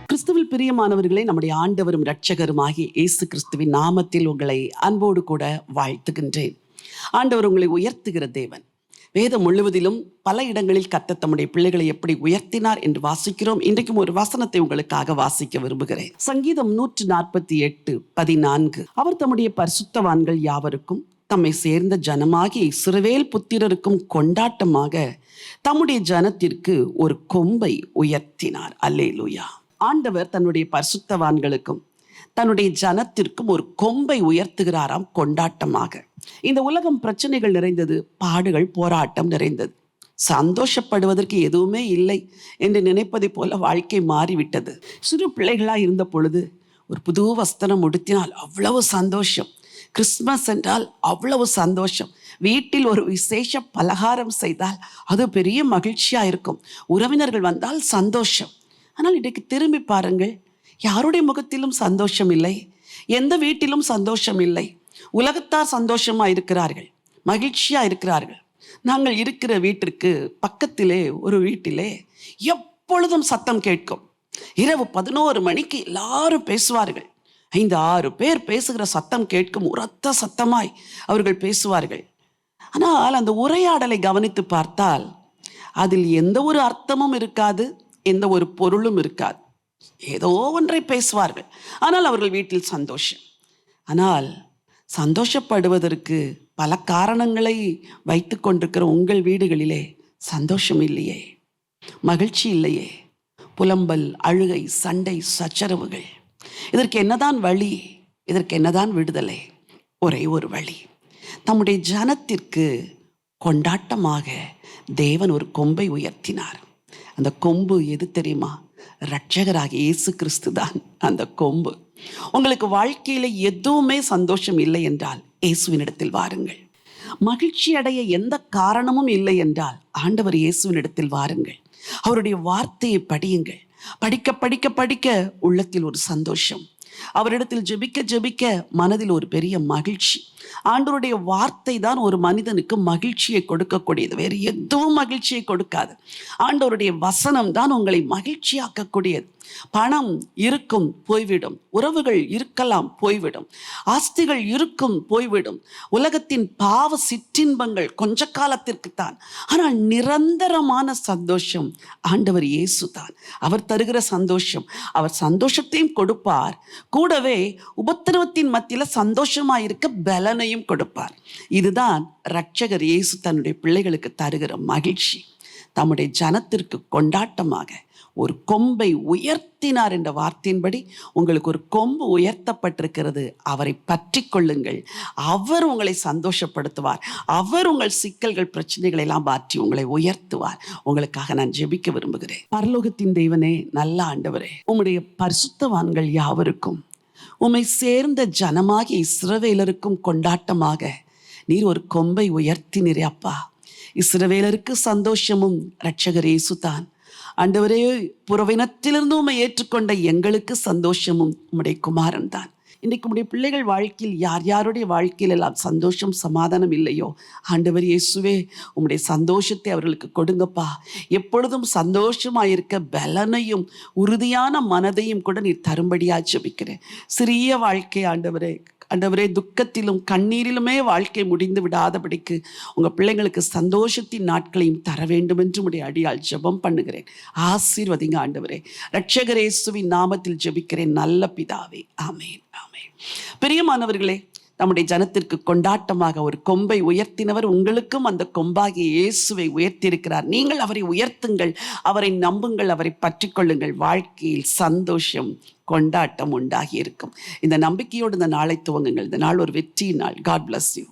கிறிஸ்துவில் பிரியமானவர்களே, நம்முடைய ஆண்டவரும் இரட்சகருமாகிய இயேசு கிறிஸ்துவின் நாமத்தில் உங்களை அன்போடு கூட வாழ்த்துகின்றேன். ஆண்டவர் உங்களை உயர்த்துகிற தேவன். வேதம் முழுவதிலும் பல இடங்களில் கர்த்தர் தம்முடைய பிள்ளைகளை எப்படி உயர்த்தினார் என்று வாசிக்கிறோம். இன்றைக்கும் ஒரு வசனத்தை உங்களுக்காக வாசிக்க விரும்புகிறேன். சங்கீதம் 148:14. அவர் தம்முடைய பரிசுத்தவான்கள் யாவருக்கும் தம்மை சேர்ந்த ஜனமாகிய இஸ்ரவேல் புத்திரருக்கும் கொண்டாட்டமாக தம்முடைய ஜனத்திற்கு ஒரு கொம்பை உயர்த்தினார். அல்லேலூயா. ஆண்டவர் தன்னுடைய பரிசுத்தவான்களுக்கும் தன்னுடைய ஜனத்திற்கும் ஒரு கொம்பை உயர்த்துகிறாராம் கொண்டாட்டமாக. இந்த உலகம் பிரச்சனைகள் நிறைந்தது, பாடுகள், போராட்டம் நிறைந்தது. சந்தோஷப்படுவதற்கு எதுவுமே இல்லை என்று நினைப்பதை போல வாழ்க்கை மாறிவிட்டது. சிறு பிள்ளைகளாக இருந்த பொழுது ஒரு புது வஸ்திரம் உடுத்தினால் அவ்வளவு சந்தோஷம். கிறிஸ்மஸ் என்றால் அவ்வளவு சந்தோஷம். வீட்டில் ஒரு விசேஷ பலகாரம் செய்தால் அது பெரிய மகிழ்ச்சியாக இருக்கும். உறவினர்கள் வந்தால் சந்தோஷம். ஆனால் இன்றைக்கு திரும்பி பாருங்கள், யாருடைய முகத்திலும் சந்தோஷம் இல்லை, எந்த வீட்டிலும் சந்தோஷம் இல்லை. உலகத்தார் சந்தோஷமா இருக்கிறார்கள், மகிழ்ச்சியா இருக்கிறார்கள். நாங்கள் இருக்கிற வீட்டிற்கு பக்கத்திலே ஒரு வீட்டிலே எப்பொழுதும் சத்தம் கேட்கும். இரவு 11 மணிக்கு எல்லாரும் பேசுவார்கள். 5-6 பேர் பேசுகிற சத்தம் கேட்கும். உரத்த சத்தமாய் அவர்கள் பேசுவார்கள். ஆனால் அந்த உரையாடலை கவனித்து பார்த்தால் அதில் எந்த ஒரு அர்த்தமும் இருக்காது, எந்த ஒரு பொருளும் இருக்காது. ஏதோ ஒன்றை பேசுவார்கள், ஆனால் அவர்கள் வீட்டில் சந்தோஷம். ஆனால் சந்தோஷப்படுவதற்கு பல காரணங்களை வைத்து கொண்டிருக்கிற உங்கள் வீடுகளிலே சந்தோஷம் இல்லையே, மகிழ்ச்சி இல்லையே. புலம்பல், அழுகை, சண்டை, சச்சரவுகள். இதற்கு என்னதான் வழி? இதற்கு என்னதான் விடுதலை? ஒரே ஒரு வழி. தம்முடைய ஜனத்திற்கு கொண்டாட்டமாக தேவன் ஒரு கொம்பை உயர்த்தினார். அந்த கொம்பு எது தெரியுமா? இரட்சகராகிய இயேசு கிறிஸ்து தான் அந்த கொம்பு. உங்களுக்கு வாழ்க்கையில எதுவுமே சந்தோஷம் இல்லை என்றால் இயேசுவினிடத்தில் வாருங்கள். மகிழ்ச்சி அடைய எந்த காரணமும் இல்லை என்றால் ஆண்டவர் இயேசுவினிடத்தில் வாருங்கள். அவருடைய வார்த்தையை படியுங்கள். படிக்க படிக்க படிக்க உள்ளத்தில் ஒரு சந்தோஷம். அவரிடத்தில் ஜெபிக்க ஜெபிக்க மனதில் ஒரு பெரிய மகிழ்ச்சி. ஆண்டவருடைய வார்த்தை தான் ஒரு மனிதனுக்கு மகிழ்ச்சியை கொடுக்கக்கூடியது, வேறு எதுவும் மகிழ்ச்சியை கொடுக்காது. ஆண்டவருடைய வசனம் தான் உங்களை மகிழ்ச்சியாக்கக்கூடியது. பணம் இருக்கும், போய்விடும். உறவுகள் இருக்கலாம், போய்விடும். ஆஸ்திகள் இருக்கும், போய்விடும். உலகத்தின் பாவ சிற்றின்பங்கள் கொஞ்ச காலத்திற்குத்தான். ஆனால் நிரந்தரமான சந்தோஷம் ஆண்டவர் இயேசு தான். அவர் தருகிற சந்தோஷம். அவர் சந்தோஷத்தையும் கொடுப்பார், கூடவே உபத்திரவத்தின் மத்தியில சந்தோஷமா இருக்க பலனையும் கொடுப்பார். இதுதான் இரட்சகர் இயேசு தன்னுடைய பிள்ளைகளுக்கு தருகிற மகிழ்ச்சி. தம்முடைய ஜனத்திற்கு கொண்டாட்டமாக ஒரு கொம்பை உயர்த்தினார் என்ற வார்த்தையின்படி உங்களுக்கு ஒரு கொம்பு உயர்த்தப்பட்டிருக்கிறது. அவரை பற்றி கொள்ளுங்கள். அவர் உங்களை சந்தோஷப்படுத்துவார். அவர் உங்கள் சிக்கல்கள், பிரச்சனைகளை எல்லாம் மாற்றி உங்களை உயர்த்துவார். உங்களுக்காக நான் ஜெபிக்க விரும்புகிறேன். பரலோகத்தின் தேவனே, நல்ல ஆண்டவரே, உம்முடைய பரிசுத்தவான்கள் யாவருக்கும் உம்மை சேர்ந்த ஜனமாகி இஸ்ரவேலருக்கும் கொண்டாட்டமாக நீர் ஒரு கொம்பை உயர்த்தினீரே அப்பா. இஸ்ரவேலருக்கு சந்தோஷமும் இரட்சகர் இயேசு தான். ஆண்டவரே, புறவினத்திலிருந்து உம்மை ஏற்றுக்கொண்ட எங்களுக்கு சந்தோஷமும் உம்முடைய குமாரன் தான். இன்றைக்கு உம்முடைய பிள்ளைகள் வாழ்க்கையில் யார் யாருடைய வாழ்க்கையில் எல்லாம் சந்தோஷம், சமாதானம் இல்லையோ, ஆண்டவர் இயேசுவே உம்முடைய சந்தோஷத்தை அவர்களுக்கு கொடுங்கப்பா. எப்பொழுதும் சந்தோஷமாயிருக்க பலனையும் உறுதியான மனதையும் கூட நீர் தரும்படியா ஜெபிக்கிறேன். சிறிய வாழ்க்கை ஆண்டவரே, ஆண்டவரே, துக்கத்திலும் கண்ணீரிலுமே வாழ்க்கை முடிந்து விடாதபடிக்கு உங்கள் பிள்ளைங்களுக்கு சந்தோஷத்தின் நாட்களையும் தர வேண்டும் என்று உடைய அடியால் ஜெபம் பண்ணுகிறேன். ஆசீர்வதிங்க ஆண்டவரே. இரட்சகர் இயேசுவின் நாமத்தில் ஜெபிக்கிறேன் நல்ல பிதாவே, ஆமேன், ஆமேன். பிரியமானவர்களே, நம்முடைய ஜனத்திற்கு கொண்டாட்டமாக ஒரு கொம்பை உயர்த்தினவர் உங்களுக்கும் அந்த கொம்பாகிய இயேசுவை உயர்த்தியிருக்கிறார். நீங்கள் அவரை உயர்த்துங்கள், அவரை நம்புங்கள், அவரை பற்றி கொள்ளுங்கள். வாழ்க்கையில் சந்தோஷம், கொண்டாட்டம் உண்டாகி இருக்கும். இந்த நம்பிக்கையோடு இந்த நாளை துவங்குங்கள். இந்த நாள் ஒரு வெற்றி நாள். God bless you.